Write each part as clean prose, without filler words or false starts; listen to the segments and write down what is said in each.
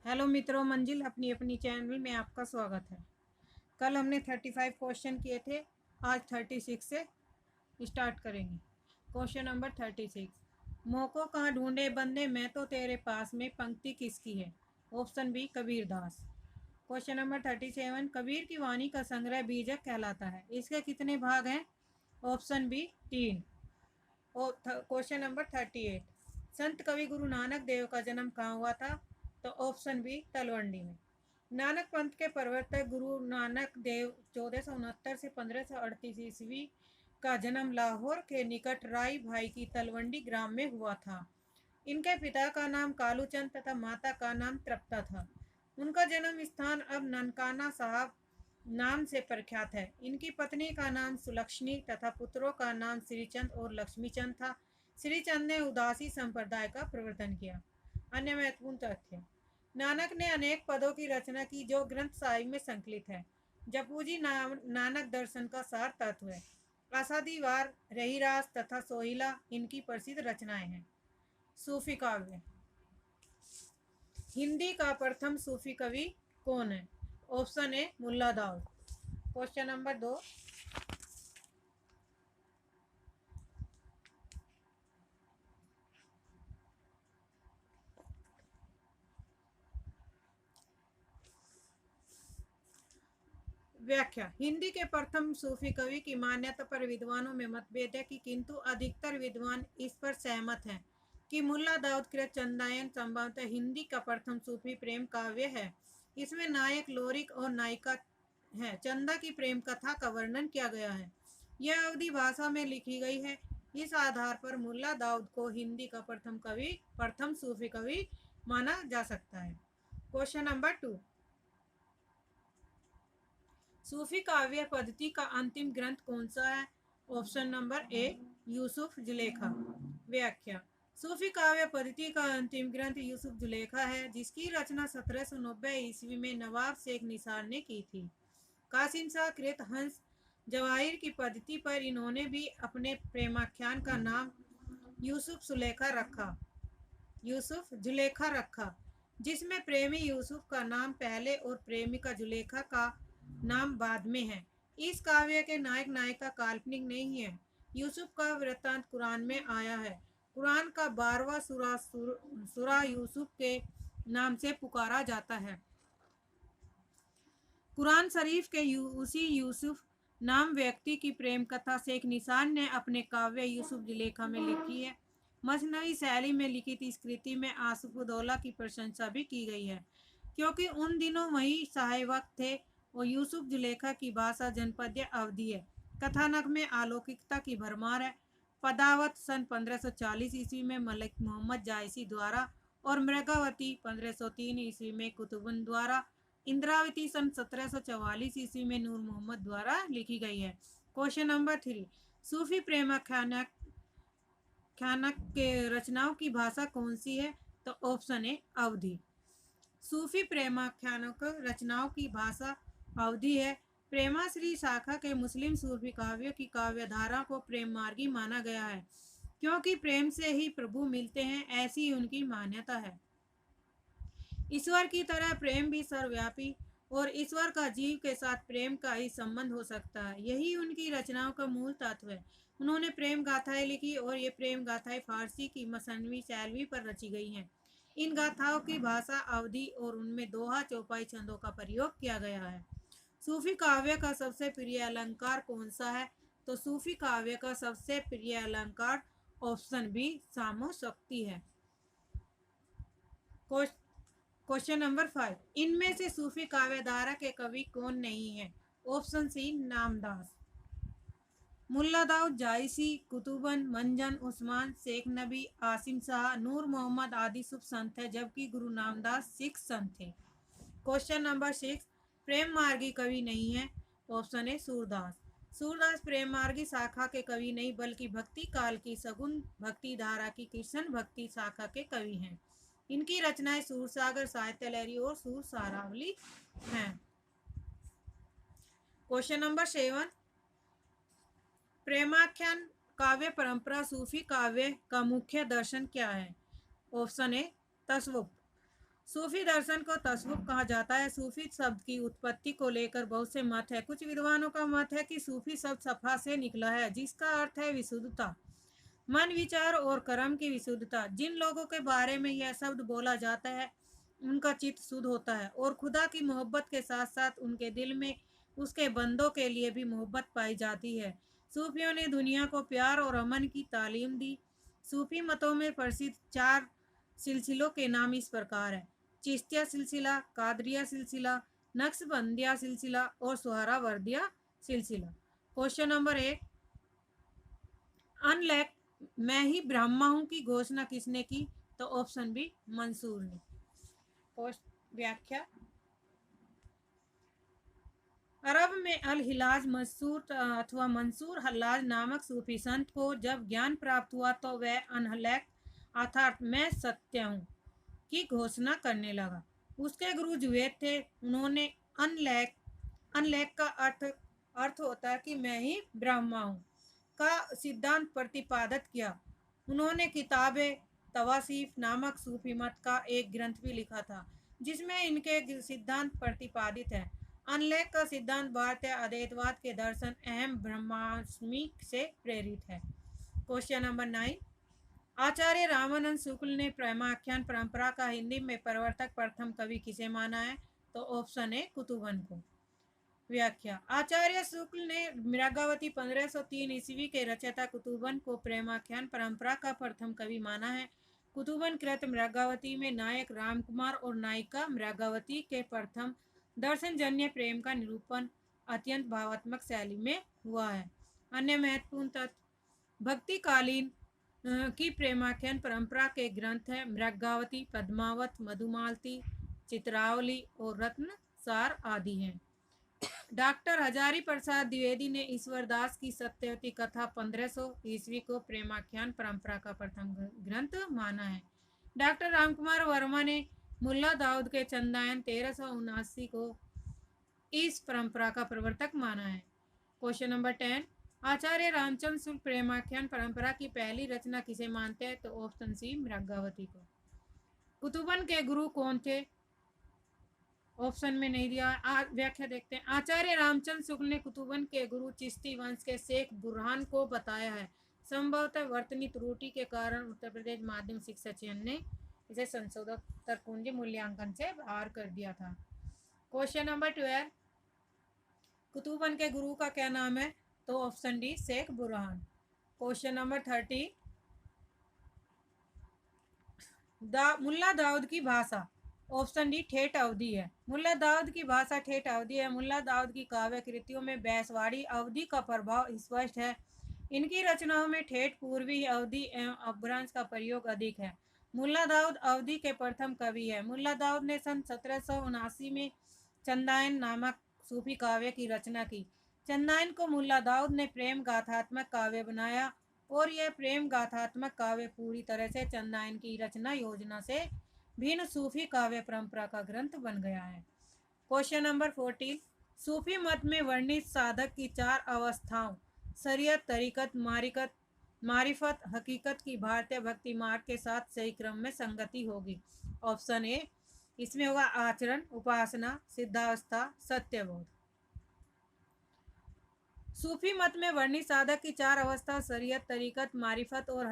Hello मित्रों, मंजिल अपनी अपनी चैनल में आपका स्वागत है। कल हमने 35 क्वेश्चन किए थे, आज 36 से स्टार्ट करेंगे। क्वेश्चन नंबर 36, मोको कहाँ ढूंढे बंदे मैं तो तेरे पास में, पंक्ति किसकी है? Option B Kabirdas. Question number 37, Kabir की वाणी का संग्रह बीजक कहलाता है, इसके कितने भाग हैं? Option B 3। क्वेश्चन नंबर 38, संत कवि गुरु नानक देव का जन्म कहाँ हुआ था? तो ऑप्शन बी तलवंडी में। नानक पंथ के प्रवर्तक गुरु नानक देव 1469 से 1538 ईस्वी का जन्म लाहौर के निकट राई भाई की तलवंडी ग्राम में हुआ था। इनके पिता का नाम कालूचंद तथा माता का नाम तृप्ता था। उनका जन्म स्थान अब ननकाना साहब नाम से प्रख्यात है। इनकी पत्नी का नाम सुलक्षणी तथा पुत्रों का नाम श्रीचंद और लक्ष्मीचंद था। श्रीचंद ने उदासी संप्रदाय का प्रवर्तन किया। अन्य महत्वपूर्ण तथ्य, नानक ने अनेक पदों की रचना की जो ग्रंथ साहिब में संकलित है। जपूजी नानक दर्शन का सार तत्व है। आसादीवार, रहीरास तथा सोहिला इनकी प्रसिद्ध रचनाएं हैं। सूफी काव्य, हिंदी का प्रथम सूफी कवि कौन है? Option A Mulla Daud. Question number 2, व्याख्या। हिंदी के प्रथम सूफी कवि की मान्यता पर विद्वानों में मतभेद है, किंतु अधिकतर विद्वान इस पर सहमत हैं कि मुल्ला दाऊद कृत चंदायन संभवतः हिंदी का प्रथम सूफी प्रेम काव्य है। इसमें नायक लोरिक और नायिका है। चंदा की प्रेम कथा का वर्णन किया गया है। यह अवधी भाषा में लिखी गई है। इस आधार पर मुल्ला दाऊद को हिंदी का प्रथम सूफी कवि माना जा सकता है। क्वेश्चन नंबर 2, सूफी काव्य पद्धति का अंतिम ग्रंथ कौन सा है? Option number A Yusuf Zulekha. व्याख्या। सूफी काव्य पद्धति का अंतिम ग्रंथ यूसुफ जुलेखा है, जिसकी रचना 1790 ईस्वी में नवाब शेख निसार ने की थी। कासिम शाह कृत हंस जवाहिर की पद्धति पर इन्होंने भी अपने प्रेमाख्यान का नाम यूसुफ जुलेखा रखा, जिसमें प्रेमी यूसुफ का नाम पहले और प्रेमिका जुलेखा का नाम बाद में है। इस काव्य के नायक नायिका काल्पनिक नहीं है। यूसुफ का वृत्तांत कुरान में आया है। कुरान का 12वां सूरा यूसुफ के नाम से पुकारा जाता है। कुरान शरीफ के उसी यूसुफ नाम व्यक्ति की प्रेम कथा शेख निसार ने अपने काव्य यूसुफ जुलेखा में लिखी है। मसनवी शैली में लिखित इस कृति में आसफुद्दौला की प्रशंसा भी की गई है, क्योंकि उन दिनों वही सहायवक्त थे और यूसुफ जुलेखा की भाषा जनपदीय अवधी है। कथानक में अलौकिकता की भरमार है। पदावत सन 1540 ईस्वी में मलिक मोहम्मद जायसी द्वारा और मृगावती 1503 ईस्वी में कुतुबन द्वारा, इंद्रावती सन 1744 ईस्वी में नूर मोहम्मद द्वारा लिखी गई है। क्वेश्चन नंबर 3, सूफी प्रेमाख्यानक के रचनाओं की भाषा कौन सी है? तो ऑप्शन ए अवधी। सूफी प्रेमाख्यानक रचनाओं की भाषा अवधी है। प्रेमाश्री शाखा के मुस्लिम सूफी काव्यों की काव्यधारा को प्रेम मार्गी माना गया है, क्योंकि प्रेम से ही प्रभु मिलते हैं, ऐसी उनकी मान्यता है। ईश्वर की तरह प्रेम भी सर्वव्यापी और ईश्वर का जीव के साथ प्रेम का ही संबंध हो सकता है। यही उनकी रचनाओं का मूल तत्व है। उन्होंने प्रेम गाथाएं लिखी और ये प्रेम गाथाएं फारसी की मसनवी शैली पर रची गई हैं। इन गाथाओं की भाषा अवधी और उनमें दोहा चौपाई छंदों का प्रयोग किया गया है। सूफी काव्य का सबसे प्रिय अलंकार कौन सा है? तो सूफी काव्य का सबसे प्रिय अलंकार ऑप्शन बी सामोशक्ति है। क्वेश्चन नंबर 5, इनमें से सूफी काव्यधारा के कवि कौन नहीं है? Option C Namdas. मुल्ला दाऊद जायसी, कुतुबन, मंजन उस्मान, शेख नबी, आसिम शाह, नूर मोहम्मद आदि शुभ संत है, जबकि गुरु नामदास सिख संत थे। क्वेश्चन नंबर 6, प्रेम मार्गी कवि नहीं है। Option A Surdas. सूरदास प्रेम मार्गी शाखा के कवि नहीं, बल्कि भक्ति काल की सगुन भक्ति धारा की कृष्ण भक्ति शाखा के कवि हैं। इनकी रचनाएं सूरसागर, साहित्य लहरी और सूर सारावली हैं। क्वेश्चन नंबर 7, प्रेमाख्यान काव्य परंपरा सूफी काव्य का मुख्य दर्शन क्या है? ऑप्शन ए तसव्वुफ। सूफी दर्शन को तसव्वुफ कहा जाता है। सूफी शब्द की उत्पत्ति को लेकर बहुत से मत है। कुछ विद्वानों का मत है कि सूफी शब्द सफा से निकला है, जिसका अर्थ है विशुद्धता, मन, विचार और कर्म की विशुद्धता। जिन लोगों के बारे में यह शब्द बोला जाता है उनका चित्त शुद्ध होता है और खुदा की मोहब्बत के साथ साथ उनके दिल में उसके बंदों के लिए भी मोहब्बत पाई जाती है। सूफियों ने दुनिया को प्यार और अमन की तालीम दी। सूफी मतों में प्रसिद्ध 4 सिलसिलों के नाम इस प्रकार हैं: चिश्तिया सिलसिला, कादरिया सिलसिला, नक्शबंदिया सिलसिला और सुहरावर्दिया सिलसिला। क्वेश्चन नंबर 1, अनलैक मैं ही ब्रह्मा हूँ की घोषणा किसने की? तो ऑप्शन बी, मंसूर ने। व्याख्या, अरब में अल हिलाज मसूर अथवा मंसूर हल्लाज नामक सूफी संत को जब ज्ञान प्राप्त हुआ तो वह अनहलैक अर्थात मैं सत्य हूँ की घोषणा करने लगा। उसके गुरु जुवैद थे। उन्होंने अनलैक अनलैक का अर्थ होता है कि मैं ही ब्रह्मा हूँ का सिद्धांत प्रतिपादित किया। उन्होंने किताब तवासीफ नामक सूफी मत का एक ग्रंथ भी लिखा था जिसमें इनके सिद्धांत प्रतिपादित है। अनलैक का सिद्धांत भारतीय अद्वैतवाद के दर्शन अहम ब्रह्मास्मि से प्रेरित है। क्वेश्चन नंबर 9, आचार्य रामानंद शुक्ल ने प्रेमाख्यान परंपरा का हिंदी में प्रवर्तक प्रथम कवि किसे माना है? तो ऑप्शन ए, कुतुबन को। व्याख्या, आचार्य शुक्ल ने मृगावती 1503 ईस्वी के रचयिता कुतुबन को प्रेमाख्यान परंपरा का प्रथम कवि माना है। कुतुबन कृत मृगावती में नायक रामकुमार और नायिका मृगावती के प्रथम दर्शनजन्य प्रेम का निरूपण अत्यंत भावात्मक शैली में हुआ है। अन्य महत्वपूर्ण तथ्य, भक्तिकालीन की प्रेमाख्यान परंपरा के ग्रंथ है मृगावती, पद्मावत, मधुमालती, चित्रावली और रत्नसार आदि हैं। डॉक्टर हजारी प्रसाद द्विवेदी ने ईश्वरदास की सत्यवती कथा 1500 ईस्वी को प्रेमाख्यान परंपरा का प्रथम ग्रंथ माना है। डॉक्टर रामकुमार वर्मा ने मुल्ला दाऊद के चंदायन 1379 को इस परंपरा का प्रवर्तक माना है। क्वेश्चन नंबर 10, आचार्य रामचंद्र शुक्ल प्रेमाख्यान परंपरा की पहली रचना किसे मानते हैं? तो ऑप्शन सी, मृगावती को। कुतुबन के गुरु कौन थे? ऑप्शन में नहीं दिया। व्याख्या देखते हैं। आचार्य रामचंद्र शुक्ल ने कुतुबन के गुरु चिश्ती वंश के शेख बुरहान को बताया है। संभवतः वर्तनी त्रुटि के कारण उत्तर प्रदेश माध्यमिक शिक्षा चयन ने इसे संशोधित तरकुंजी मूल्यांकन से बाहर कर दिया था। क्वेश्चन नंबर 12, कुतुबन के गुरु का क्या नाम है? तो option D, Sheikh Burhan. Question number 30, Mulla Daud की भाषा। ऑप्शन डी, ठेठ अवधी है। मुल्ला दाऊद की भाषा ठेठ अवधी है। मुल्ला दाऊद की काव्य कृतियों में बैसवाड़ी अवधि का प्रभाव स्पष्ट है। इनकी रचनाओं में ठेठ, पूर्वी अवधि एवं अपभ्रंश का प्रयोग अधिक है। मुल्ला दाऊद अवधि के प्रथम कवि है। मुल्ला दाऊद ने सन 1779 में चंदायन नामक सूफी काव्य की रचना की। चंदायन को मुल्ला दाऊद ने प्रेम गाथात्मक काव्य बनाया और यह प्रेम गाथात्मक काव्य पूरी तरह से चंदायन की रचना योजना से भिन्न सूफी काव्य परंपरा का ग्रंथ बन गया है। क्वेश्चन नंबर 14, सूफी मत में वर्णित साधक की 4 अवस्थाओं शरीयत, तरीकत, मारिफत, हकीकत की भारतीय भक्ति मार्ग के साथ सही क्रम में संगति होगी। ऑप्शन ए, इसमें होगा आचरण, उपासना, सिद्धावस्था, सत्यबोध। सूफी मत में वर्णित साधक की 4 अवस्था शरीयत, तरीकत, मारिफत और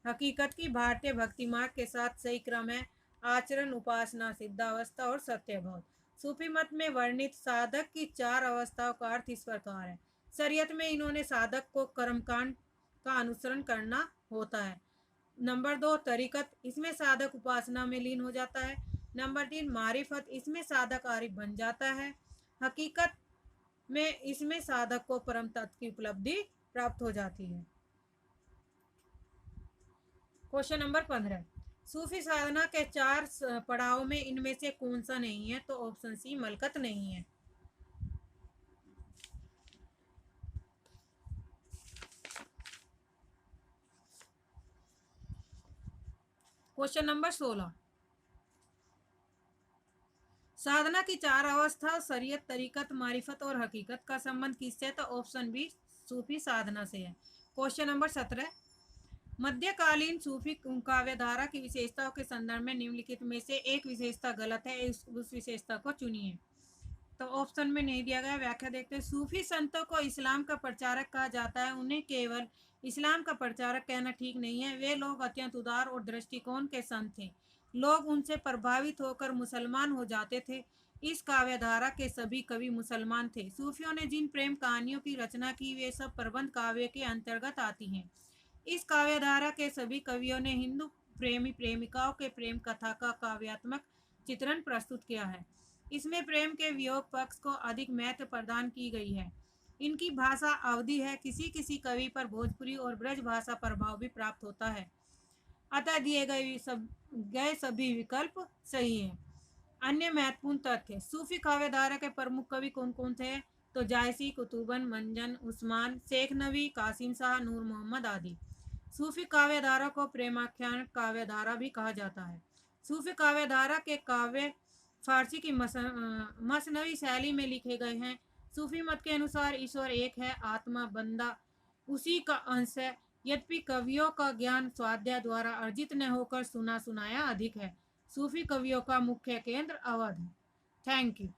हकीकत की भारतीय भक्ति मार्ग के साथ सही क्रम है आचरण, उपासना, सिद्धावस्था और सत्यबोध। सूफी मत में वर्णित साधक की 4 अवस्थाओं का अर्थ इस प्रकार है। शरीयत में इन्होंने साधक को कर्मकांड का अनुसरण करना होता है। नंबर 2, तरीकत, इसमें साधक उपासना में लीन हो जाता है। नंबर 3, मारिफत, इसमें साधक आरिफ बन जाता है। हकीकत में इसमें साधक को परम तत्व की उपलब्धि प्राप्त हो जाती है। क्वेश्चन नंबर 15, सूफी साधना के 4 पड़ाव में इनमें से कौन सा नहीं है? तो ऑप्शन सी, मलकत नहीं है। क्वेश्चन नंबर 16, साधना की 4 अवस्था शरीयत, तरीकत, मारिफत और हकीकत का संबंध किससे? तो ऑप्शन बी, सूफी साधना से है। क्वेश्चन नंबर 17, मध्यकालीन सूफी काव्यधारा की विशेषताओं के संदर्भ में निम्नलिखित में से एक विशेषता गलत है, उस विशेषता को चुनिए। तो ऑप्शन में नहीं दिया गया, व्याख्या देखते हैं। सूफी संतों को इस्लाम का प्रचारक कहा जाता है। उन्हें केवल इस्लाम का प्रचारक कहना ठीक नहीं है, वे लोग अत्यंत उदार और दृष्टिकोण के संत थे। लोग उनसे प्रभावित होकर मुसलमान हो जाते थे। इस काव्यधारा के सभी कवि मुसलमान थे। सूफियों ने जिन प्रेम कहानियों की रचना की वे सब प्रबंध काव्य के अंतर्गत आती हैं। इस काव्यधारा के सभी कवियों ने हिंदू प्रेमी प्रेमिकाओं के प्रेम कथा का काव्यात्मक चित्रण प्रस्तुत किया है। इसमें प्रेम के वियोग पक्ष को अधिक महत्व प्रदान की गई है। इनकी भाषा अवधि है। किसी किसी कवि पर भोजपुरी और ब्रज भाषा प्रभाव भी प्राप्त होता है। अतः दिए गए सभी विकल्प सही हैं। अन्य महत्वपूर्ण तथ्य। सूफी काव्यधारा के प्रमुख कवि कौन कौन थे? तो जायसी, कुतुबन, मंजन, उस्मान, शेख नबी, कासिम शाह, नूर मोहम्मद आदि। सूफी काव्यधारा को प्रेमाख्यान काव्यधारा भी कहा जाता है। सूफी काव्यधारा के काव्य फारसी की मसनवी शैली में लिखे गए हैं। सूफी मत के अनुसार ईश्वर एक है, आत्मा बंदा उसी का अंश है। यद्यपि कवियों का ज्ञान स्वाध्याय द्वारा अर्जित न होकर सुना सुनाया अधिक है। सूफी कवियों का मुख्य केंद्र अवध है। Thank you.